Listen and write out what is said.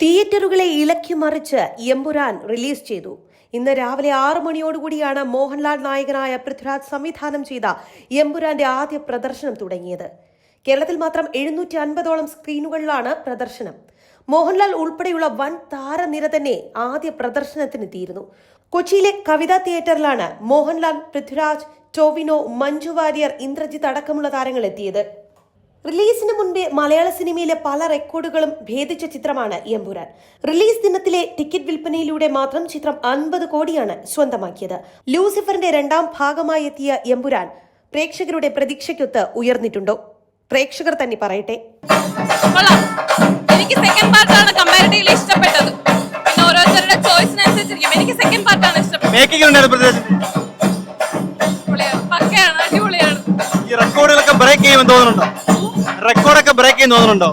തിയേറ്ററുകളെ ഇളക്കി മറിച്ച് എമ്പുരാൻ റിലീസ് ചെയ്തു. ഇന്ന് രാവിലെ 6 മണിയോടുകൂടിയാണ് മോഹൻലാൽ നായകനായ പൃഥ്വിരാജ് സംവിധാനം ചെയ്ത എമ്പുരാന്റെ ആദ്യ പ്രദർശനം തുടങ്ങിയത്. കേരളത്തിൽ മാത്രം 750ഓളം സ്ക്രീനുകളിലാണ് പ്രദർശനം. മോഹൻലാൽ ഉൾപ്പെടെയുള്ള വൻ താരനിര തന്നെ ആദ്യ പ്രദർശനത്തിനെത്തിയിരുന്നു. കൊച്ചിയിലെ കവിതാ തിയേറ്ററിലാണ് മോഹൻലാൽ, പൃഥ്വിരാജ്, ടോവിനോ, മഞ്ജു വാര്യർ, ഇന്ദ്രജിത്ത് അടക്കമുള്ള താരങ്ങൾ എത്തിയത്. റിലീസിന് മുൻപേ മലയാള സിനിമയിലെ പല റെക്കോർഡുകളും ഭേദിച്ച ചിത്രമാണ് എമ്പുരാൻ. റിലീസ് ദിനത്തിലെ ടിക്കറ്റ് വിൽപ്പനയിലൂടെ മാത്രം ചിത്രം 50 കോടിയാണ് സ്വന്തമാക്കിയത്. ലൂസിഫറിന്റെ 2ാം ഭാഗമായി എത്തിയ എമ്പുരാൻ പ്രേക്ഷകരുടെ പ്രതീക്ഷയ്ക്കൊത്ത് ഉയർന്നിട്ടുണ്ടോ? പ്രേക്ഷകർ തന്നെ പറയട്ടെ. എനിക്ക് സെക്കൻഡ് പാർട്ടാണ് കമ്പാരിറ്റീവ്ലി ഇഷ്ടപ്പെട്ടത്. പിന്നെ ഓരോരുത്തരുടെ ചോയ്സിനനുസരിച്ചിരിക്കും. എനിക്ക് സെക്കൻഡ് പാർട്ടാണ് ഇഷ്ടപ്പെട്ടത്. അടിപൊളിയാണ്. ഈ റെക്കോർഡുകളൊക്കെ ബ്രേക്ക് ചെയ്യുമെന്ന് തോന്നുന്നുണ്ടോ?